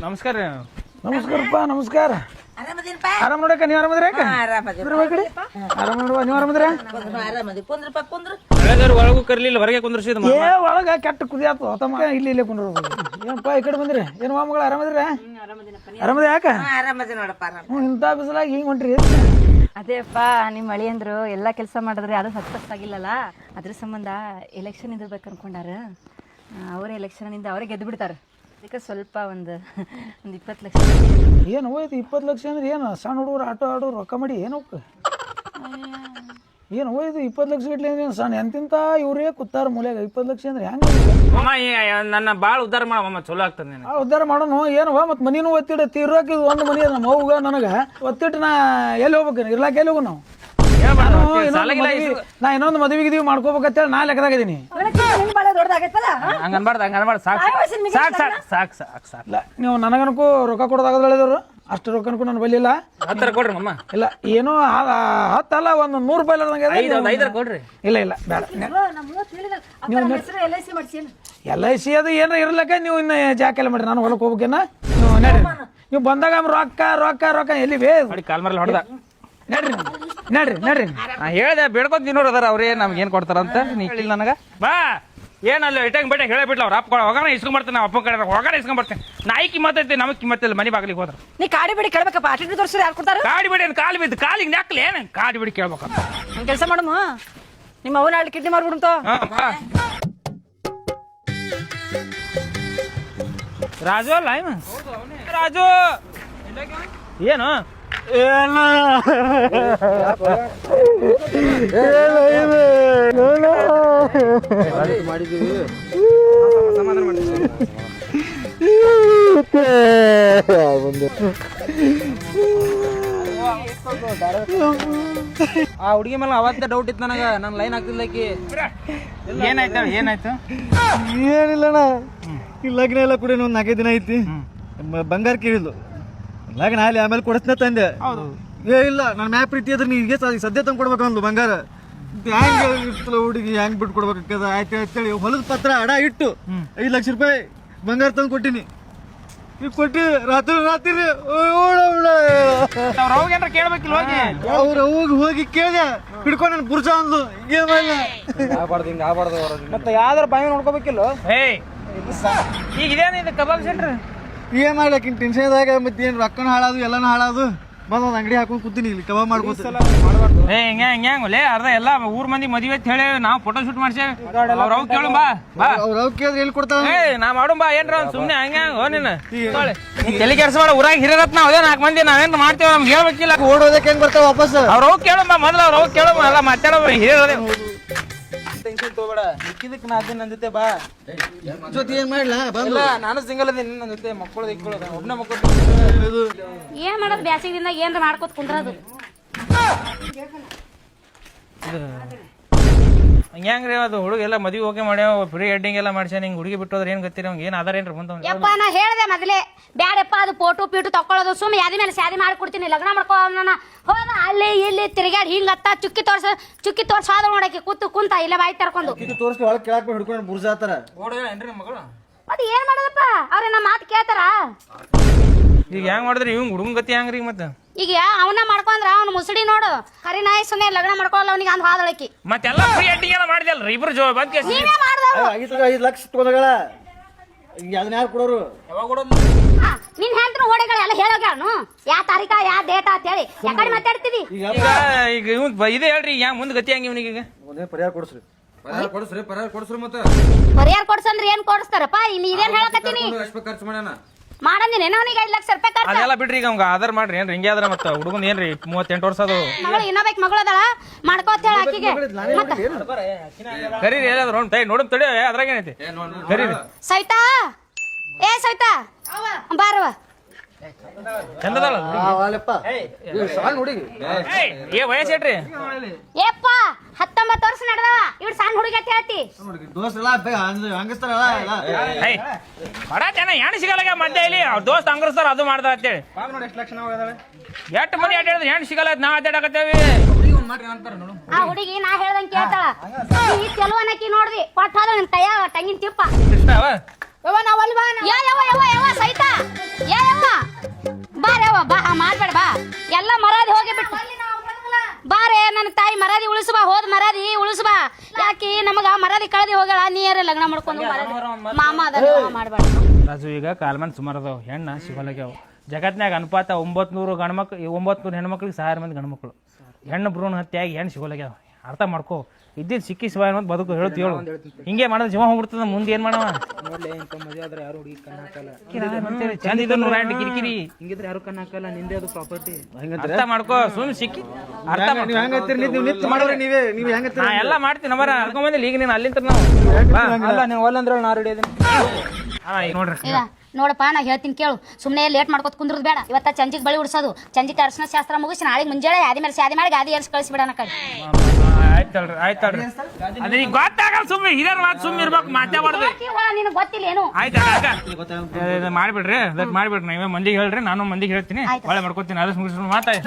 ನಮಸ್ಕಾರ. ನಮಸ್ಕಾರಪ್ಪ. ನಮಸ್ಕಾರ. ಆರಾಮ ನೋಡಕ್ಕ, ನೀವು ಆರಾಮದ್ರಿ? ಆರಾಮ ನೋಡುವ, ನೀವು ಆರಾಮದ್ರಿ? ಒಳಗೂ ಕರ್ಲಿಲ್ಲ, ಹೊರಗೆ ಕುಂದ್ರಿಸಿದ. ಏ ಒಳಗ ಕೆಟ್ಟ ಕುದಿಯಾತು ತಮ್ಮ. ಇಲ್ಲೇ ಕುಂಡ್ರ. ಏನಪ್ಪ ಈ ಕಡೆ ಬಂದ್ರಿ? ಏನು ಮಾಮಗಳು ಆರಾಮದ್ರಿ? ಆರಾಮದ? ಯಾಕ ಇಂಥ ಬಿಸಿಲಾಗಿ ಹಿಂಗ್ ಹೊಂಟ್ರಿ? ಅದೇಪ್ಪ ನಿಮ್ಮ ಮಳಿ ಅಂದ್ರು ಎಲ್ಲಾ ಕೆಲಸ ಮಾಡಿದ್ರೆ ಅದು ಸಕ್ಸಸ್ ಆಗಿಲ್ಲಲ್ಲ, ಅದ್ರ ಸಂಬಂಧ ಎಲೆಕ್ಷನ್ ಇದ್ಬೇಕು ಅನ್ಕೊಂಡಾರ. ಅವರೇ ಎಲೆಕ್ಷನ್ನಿಂದ ಅವರೇ ಗೆದ್ದು ಬಿಡ್ತಾರೆ. ಅದಕ್ಕೆ ಸ್ವಲ್ಪ ಒಂದು 20 ಲಕ್ಷ. ಏನು ಹೋಯ್ತು 20 ಲಕ್ಷ ಅಂದ್ರೆ? ಏನು ಸಣ್ಣ ಹುಡುಗರು ಆಟೋ ಆಡೋ ರೊಕ್ಕ ಮಾಡಿ ಏನಕ್ಕೆ? ಏನು ಹೋಯ್ತು 20 ಲಕ್ಷ ಗಟ್ಲೆ? ಏನು ಸಣ್ಣ ಎಂತಿಂತ ಇವ್ರೇ ಕೂತಾರ ಮೂಲೆಯಾಗ. 20 ಲಕ್ಷ ಅಂದ್ರೆ ಹೆಂಗ? ನನ್ನ ಭಾಳ ಉದ್ಧಾರ ಮಾಡಮ್ಮ, ಚಲೋ ಆಗ್ತದೆ. ಉದ್ಧಾರ ಮಾಡೋನು ಏನವ? ಮತ್ ಮನಿನೂ ಒತ್ತಿಡ ತೀರ್ರಾಕ ಒಂದು ಮನಿ ಅದ ನಮ್ಮ ಅವ್ಗ ನನಗ ಒತ್ತಿಟ್ಟು ನಾ ಎಲ್ಲಿ ಹೋಗ್ಬೇಕು? ಇರ್ಲಾಕ ಎಲ್ಲಿ ಹೋಗು ನಾವು? ನಾ ಇನ್ನೊಂದು ಮದುವೆ ಗಿದ್ವಿ ಮಾಡ್ಕೋಬೇಕಂತೇಳಿ ನಾ ಲೆಕ್ಕದಾಗ ಇದೀನಿ. ನೀವು ನನಗನಕು ರೊಕ್ಕ ಕೊಡೋದಾಗದ ಹೇಳಿದವ್ರು. ಅಷ್ಟು ರೊಕ್ಕನಕು ನನ್ನ ಬಲ್ಲಿ ಇಲ್ಲ. 10 ಕೊಡ್ರಿ ಮಮ್ಮ. ಇಲ್ಲ ಏನೋ 10 ಅಲ್ಲ, ಒಂದು 100 ರೂಪಾಯಿ ಇಲ್ಲ ಕೊಡ್ರಿ. ಇಲ್ಲ ಇಲ್ಲ ಬೇಡ. LIC ಅದು ಏನಾರ ಇರ್ಲಕ್ಕ ನೀವು ಇನ್ನ ಜಾಕೆಲ್ಲ ಮಾಡ್ರಿ. ನಾನು ಹೊಲಕ್ಕೆ ಹೋಗ್ಬೇಕೇನ? ನೀವು ನಡ್ರಿ, ನೀವು ಬಂದಾಗ ರೊಕ್ಕ ರೊಕ್ಕ ರೊಕ್ಕ ಎಲ್ಲಿ ಬೇ ಕಾಲ್ ಮರಲ್ಲ ಹೊಡೆದ. ನಡ್ರಿ ನಡ್ರಿ ನಡ್ರಿ. ಹೇಳ್ದೆ ಬೇಡ್ಕೊಂಡ್ ತಿನ್ನೋರು ಅದಾರ, ಅವ್ರೇ ನಮ್ಗೆ ಏನ್ ಕೊಡ್ತಾರಂತ ನೀ ಹೇಳಿಲ್ಲ ನನಗ. ಬಾ ಏನಲ್ಲ ಇಟ್ಟಂಗ್ ಬೇಟೆ ಹೇಳಬಿಟ್ಲ ಅವ್ರ ಅಪ್ಪ ಹೋಗೋಣ ಇಸ್ಕೊಂಡ್ಬರ್ತೇನೆ. ಅಪ್ಪ ಕಡೆ ಹೋಗೋಣ ಇಸ್ಕೊಂಡ್ಬರ್ತೇನೆ. ನಾಯಿ ಕಿಮ್ಮತ್ತೈತಿ, ನಮಗ್ ಕಿಮ್ಮತ್ತಿಲ್ಲ. ಮನೆ ಬಾಗಿಲಿಗೆ ಹೋದ್ರ ನೀ ಕಾಡಿ ಬಿಡಿ ಕೇಳ್ಬೇಕಪ್ಪ. ಅಟ್ಲಿ ತೋರಿಸ್ರಿ ಯಾರು ಕೊಡ್ತಾರ? ಕಾಡಿ ಬಿಡಿ ಕಾಲು ಬಿದ್ದು ಕಾಲಿಗೆ ನಾಕ್ಲಿ ಏನ್ ಕಾಡಿ ಬಿಡಿ ಕೇಳ್ಬೇಕಪ್ಪ. ಒಂದ್ ಕೆಲಸ ಮಾಡಮ್ಮ, ನಿಮ್ಮ ಅವನ ಅಲ್ಲಿ ಕಿಡ್ನಿ ಮಾಡ್ಬಿಡುಂತ. ರಾಜು ಅಲ್ಲ ರಾಜು ಏನು ಮಾಡಿದೀವಿ. ಆ ಹುಡುಗಿ ಮೇಲೆ ಅವತ್ತೇ ಡೌಟ್ ಇತ್ತು ನನಗ. ನನ್ನ ಲೈನ್ ಆಗ್ತಿಲ್ಲಕಿ. ಏನಾಯ್ತು ಏನಾಯ್ತು? ಏನಿಲ್ಲಣ್ಣ, ಈ ಲಗ್ನ ಎಲ್ಲ ಕೂಡ ಒಂದು 4 ದಿನ ಐತಿ. ಬಂಗಾರ ಕೇಳಿದ್ಲು, ಲಗ್ನ ಅಲ್ಲಿ ಆಮೇಲೆ ಕೊಡಿಸ್ನ ತಂದೆ. ಏ ಇಲ್ಲ, ನನ್ನ ಮ್ಯಾ ಪ್ರೀತಿ ಅದ್ರ ನೀಗೆ ಸದ್ಯ ತಂದು ಕೊಡ್ಬೇಕಂದ್ಲು ಬಂಗಾರ. ಹೆಂಗ್ ಇರ್ತಲ್ಲ ಹುಡುಗಿ, ಹೆಂಗ್ ಬಿಟ್ಟು ಕೊಡ್ಬೇಕದ? ಆಯ್ತು ಅಂತೇಳಿ ಹೊಲದ ಪತ್ರ ಅಡ ಇಟ್ಟು 5 ಲಕ್ಷ ರೂಪಾಯಿ ಬಂಗಾರ ತಂದು ಕೊಟ್ಟಿನಿ. ಈಗ ಕೊಟ್ಟಿ ರಾತ್ರಿ ಕೇಳ್ಬೇಕಿಲ್ಲ ಹೋಗಿ. ಅವ್ರ ಹೋಗಿ ಕೇಳಿದೆ, ಹಿಡ್ಕೊಂಡು ನನ್ ಪುರುಷ ಅಂದ್ಲು. ಏನ್ ಮತ್ತೆ ಯಾವ್ದಾರ ಬಾಯಿ ನೋಡ್ಕೋಬೇಕಿಲ್ಲ? ಈಗ ಇದೇನು ಕಬಾಬ್ ಸೆಂಟ್ರ್? ಏನ್ ಮಾಡ್ಲಕ್ಕ ಟೆನ್ಷನ್ ಇದಾಗ ಮತ್ತೆ ಏನ್ ರೊಕ್ಕನ ಹಾಳಾದು ಎಲ್ಲಾನು ಹಾಳಾದು. ಬಂದ್ ಅಂಗಡಿ ಹಾಕೊಂಡ್ ಕೂತೀನಿ, ಇಲ್ಲಿ ಕಬಾಬ್ ಮಾಡ್ಕೊತ. ಹಿಂಗ್ಯಾಂಗಲೇ ಅರ್ಧ ಎಲ್ಲ ಊರ್ ಮಂದಿ ಮದುವೆ ಅಂತ ಹೇಳಿ ನಾವು ಫೋಟೋ ಶೂಟ್ ಮಾಡ್ಸೇವಿ. ಅವ್ರ ಕೇಳು ಬಾ ಬಾ. ಅವ್ರ ಕೇಳಿದ್ರೆ ಎಲ್ಲಿ ಕೊಡ್ತಾವ? ನಾ ಮಾಡೋಣ ಬಾ. ಏನ್ರ ಸುಮ್ನೆ ಹಂಗ ನೀನು ತಲೆ ಕೆಲಸ ಮಾಡ. ಊರಾಗ ಹಿರಿಯರತ್ ನಾವ್ 4 ಮಂದಿ ನಾವೇನ್ ಮಾಡ್ತೇವೆ, ನಮ್ಗೆ ಹೇಳ್ಬೇಕಿಲ್ಲ. ಓಡೋದಕ್ಕೆ ಹೆಂಗ್ ಬರ್ತಾವ ವಾಪಸ್? ಅವ್ರ ಕೇಳಮ್ಮ ಮೊದಲು, ಅವ್ರ ಕೇಳಮ್ಮ ಎಲ್ಲ ಮಾತಾಡೋ ಹಿರಿಯರದೇ. ಟೆನ್ಷನ್ ತಗೋಬೇಡ, ಮಿಕ್ಕಿದಕ್ಕೆ ನಾ ನನ್ನ ಜೊತೆ ಬಾ. ಜೊತೆ ಏನ್ ಮಾಡ್ಲಾ? ಇಲ್ಲ, ನಾನು ಸಿಂಗಲ್ ಅದೇನಿ, ನನ್ನ ಜೊತೆ ಮಕ್ಕಳು ಇಕ್ಕೊಳ್ಳೋದು ಒಬ್ಬನೇ ಮಕ್ಕಳು. ಏನ್ ಮಾಡೋದು? ಬ್ಯಾಸಿಗಿಂದ ಏನ್ರ ಮಾಡ್ಕೋತ ಕುಂದ್ರದು. ಹಂಗ್ರಿ ಅದು ಹುಡುಗ ಎಲ್ಲ ಮದುವೆ ಹೋಗಿ ಮಾಡ್ಯಾವ, ಪ್ರೀ ವೆಡ್ಡಿಂಗ್ ಎಲ್ಲ ಮಾಡ್ಸ್ಯಾನ. ಹಿಂಗ್ ಹುಡುಗಿ ಬಿಟ್ಟೋದ್ರೆ ಏನ್ ಗೊತ್ತಿರ ಅವ್ಗೆ ಏನ್ ಆಧಾರ ಏನ್ರ ಬಂತ? ಯಪ್ಪ ನಾ ಹೇಳ್ದೆ ಮೊದಲೇ ಬ್ಯಾಡಪ್ಪ, ಅದು ಫೋಟೋ ಪೀಟು ತಕೊಳ್ಳೋದು. ಸುಮ್ಮನೆ ಯಾದಿ ಮೇಲೆ ಸ್ಯಾದಿ ಮಾಡ್ಕೊಡ್ತೀನಿ, ಲಗ್ನ ಮಾಡ್ಕೋ. ಹೋದ ಅಲ್ಲಿ ಇಲ್ಲಿ ತಿರುಗಾಡಿ ಹಿಂಗತ್ತ ಚುಕ್ಕಿ ತೋರ್ಸ ಹೋದ ನೋಡಕ್ಕೆ ಕುಂತ ಇಲ್ಲ ಬಾಯಿ ತರ್ಕೊಂಡು ತೋರಿಸಿ ಒಳಗೆ ಕೇಳಕ್ ಹಿಡ್ಕೊಂಡು ಬುರ್ಜಾತಾರ. ಏನ್ರಿ ಮಗಳು? ಮತ್ತೆ ಏನ್ ಮಾಡೋದಪ್ಪ? ಅವ್ರೆ ನಮ್ಮ ಮಾತು ಕೇಳ್ತಾರ. ಈಗ ಹೆಂಗ್ ಮಾಡಿದ್ರಿ ಇವ್ ಹುಡುಗನ್ ಗತಿ ಹೆಂಗ್ರಿ? ಮತ್ತೆ ಈಗ ಅವನ್ನ ಮಾಡ್ಕೊಂಡ್ರ ಅವ್ನ ಮುಸುಡಿ ನೋಡು. ಹರಿ ನಾಯಿ ಸುಮ್ಮನೆ ಲಗ್ನ ಮಾಡ್ಕೊಳ್ಳಲ್ಲ ಅವನಿಗೆ ಅಂದ್ ಹಾದಳಕಿ. ಮತ್ತೆಲ್ಲ ಪ್ರೀ ವೆಡ್ಡಿಂಗ್ ಎಲ್ಲ ಮಾಡಿದಲ್ರಿ ಇಬ್ರು ಬಂದ್. ನೀವೇ ಮಾಡ್ದವ 5 ಲಕ್ಷ ತಗೊಂಡಗಳ. ಅದನ್ನ ಯಾರು ಕೊಡೋರು? ನಿನ್ ಹೆಂಡ್ರ ಓಡೆಗಳ ಎಲ್ಲ ಹೇಳೋಗ್ಯಾನು ಯಾ ತಾರೀಕ ಯಾ ಡೇಟ್ ಅಂತ ಹೇಳಿ ಯಾಕಡೆ ಮಾತಾಡ್ತೀವಿ. ಈಗ ಇವ್ ಇದೇ ಹೇಳ್ರಿ, ಹೆಂಗ್ ಮುಂದ್ ಗತಿ ಹೆಂಗ್ ಇವನಿಗೆ? ಪರಿಹಾರ ಕೊಡ್ಸ್ರಿ. ಮತ್ತೆ ಪರಿಹಾರ ಕೊಡ್ಸಂದ್ರೆ ಏನ್ ಕೊಡಿಸ್ತಾರಪ್ಪ? ಇನ್ನು ಇದೇನ್ ಹೇಳಕತ್ತೀನಿ ಮಾಡಂದಿನ ಅವನಿಗೆ 5 ಲಕ್ಷ ರೂಪಾಯಿ ಖರ್ಚು. ಅದೆಲ್ಲ ಬಿಡ್ರಿ, ಈಗ ಅವ್ಗ ಆಧಾರ್ ಮಾಡ್ರಿ. ಏನ್ರಿ ಹಿಂಗೆ ಆದ್ರ ಮತ್ತೆ ಹುಡುಗನ್ ಏನ್ರಿ 38 ವರ್ಷ ಅದು ಮಗಳು ಇನ್ನೊಬ್ಬಾಕಿ ಮಗಳು ಅದಳ ಮಾಡ್ಕೋತ ಹೇಳ ಆಕಿಗೆ. ಕರೀರಿ ಏನಾದ್ರು ನೋಡಮ್ ತಡಿ. ಅದ್ರಾಗ ಏನೈತಿ ಕರೀರಿ. ಸೈತಾ ಏ ಸೈತಾ ಬಾರವ. ಚಂದದಲ್ಲ ಏ ವಯಸ್ಸು ಏನ್ರಿ? ಏಪ್ಪ 19 ವರ್ಷ ನಡೆದವ. ಇವ್ರು ಸಣ್ಣ ಹುಡುಗಿ ಅಂತ ಹೇಳ್ತಿ. ಹೊಡತೇನ ಹೆಣ್ಣು ಸಿಗಲ್ಲ ಮಧ್ಯ ಇಲ್ಲಿ. ಅವ್ರ ದೋಸ್ತ್ ಹಂಗರ್ಸ್ತಾರ ಅದು ಮಾಡ್ದ ಅಂತೇಳಿ. ಎಷ್ಟು ಮಂದಿ ಅಡ್ಡ ಹೇಳಿದ್ರೆ ಹೆಣ್ಣು ಸಿಗಲ್ಲ, ನಾವ್ ಅಡ್ಡಾಡಕತ್ತೇವಿ. ಆ ಹುಡುಗಿ ನಾ ಹೇಳ್ದಂಗೆ ಕೇಳ್ತಾಳ. ಈ ಕೆಲವನಕಿ ನೋಡ್ದಿ ಕೊಟ್ಟ ಹೋದ ನಿನ್ ಕೈಯ ತಂಗಿನ ತಿಪ್ಪ. ಸೈತಾ ಏ ಮರಾದಿ ಉಳಿಸ್ಬಾ ಹೋದ್ ಮರಾದಿ ಉಳಿಸ್ಬಾ ಯಾಕಿ ನಮಗ ಮರಾದಿ ಕಳೆದಿ ಹೋಗಳ ನೀರ ಲಗ್ನ ಮಾಡ್ಕೊಂಡು ಮಾಮ ಅದ ಮಾಡ್ಬೇಡ ರಾಜು ಈಗ ಕಾಲ್ಮನ್ ಸುಮಾರು ಅದಾವ ಹೆಣ್ಣ ಸಿಗೋಲಾಗ್ಯಾವ ಜಗತ್ನಾಗ ಅನುಪಾತ 900 ಗಂಡ್ಮಕ್ಳು 900 ಹೆಣ್ಮಕ್ಳಿಗೆ 1000 ಮಂದಿ ಗಂಡ್ಮಕ್ಳು ಹೆಣ್ಣು ಭ್ರೂಣ ಹತ್ಯೆಯಾಗಿ ಹೆಣ್ಣು ಸಿಗೋಲಾಗ್ಯಾವ ಅರ್ಥ ಮಾಡ್ಕೋ ಇದ್ದಿದ್ದು ಸಿಕ್ಕಿ ಶಿವ ಅನ್ನೋದು ಬದುಕು ಹೇಳ್ತಿ ಹೇಳು ಹಿಂಗೆ ಮಾಡೋದು ಜೀವ ಹೋಗ್ಬಿಡ್ತದ ಮುಂದೆ ಏನ್ ಮಾಡವ ಚಂದ ಇದ್ರು ಕಿರಿಕಿರಿ ಹಿಂಗಿದ್ರೆ ಯಾರು ಕಣ್ಣು ಹಾಕಲ್ಲ ನಿಂದೆ ಅದು ಪ್ರಾಪರ್ಟಿ ಅರ್ಥ ಮಾಡ್ಕೋ ಸುಮ್ ಸಿಕ್ಕಿ ಅರ್ಥ ನೀವು ಹೆಂಗತ್ತೀರಿ ನೀವು ನಿಂತು ಮಾಡೋರಿ ನೀವು ಹೆಂಗತ್ತೀರಿ ನಾ ಎಲ್ಲ ಮಾಡ್ತೀನಿ ನಮರ ಅರ್ಕೊಂಬಂದಿಲ್ಲ ಈಗ ನೀನು ಅಲ್ಲಿಂದ ನಾವು ಅಲ್ಲ ನೀವು ಒಲ್ಲಂದ್ರೆ ನಾ ರೆಡಿ ಇದೀನಿ ನೋಡ್ರಿ ಇಲ್ಲ ನೋಡಪ್ಪ ನಾ ಹೇಳ್ತೀನಿ ಕೇಳು ಸುಮ್ಮನೆ ಲೇಟ್ ಮಾಡ್ಕೊತ ಕುಂದ್ರದ್ ಬೇಡ ಇವತ್ತ ಚಂಜಿಗೆ ಬಳಿ ಉಡ್ಸೋದು ಚಂಜಿಗೆ ಅರ್ಶನ ಶಾಸ್ತ್ರ ಮುಗಿಸಿ ನಾಳೆಗೆ ಮುಂಜಾನೆ ಯಾದಿ ಮೇಲೆ ಶಾದಿ ಮಾಡಿ ಗಾದಿ ಏರ್ಸಿ ಕಳಿಸ್ಬಿಡೋಣ ಕಡೆ ಆಯ್ತಲ್ರಿ ಅದೇ ಈಗ ಗೊತ್ತಾಗಲ್ಲ ಸುಮ್ಮನೆ ಹಿರಿಯರ್ ಮಾತು ಸುಮ್ಮನೆ ಇರ್ಬೇಕು ಮಾತಾಡ್ಬಾರ್ದು ನಿನಗೆ ಗೊತ್ತಿಲ್ಲ ಏನು ಆಯ್ತು ಮಾಡ್ಬಿಡ್ರಿ ಅದಕ್ಕೆ ಮಾಡ್ಬಿಡ್ರಿ ನೀವೇ ಮಂದಿಗೆ ಹೇಳ್ರಿ ನಾನು ಮಂದಿಗೆ ಹೇಳ್ತೀನಿ ಒಳ್ಳೆ ಮಾಡ್ಕೊತೀನಿ ಅದಕ್ಕೆ ಮುಗಿಸ್ ಮಾತಾಡಿ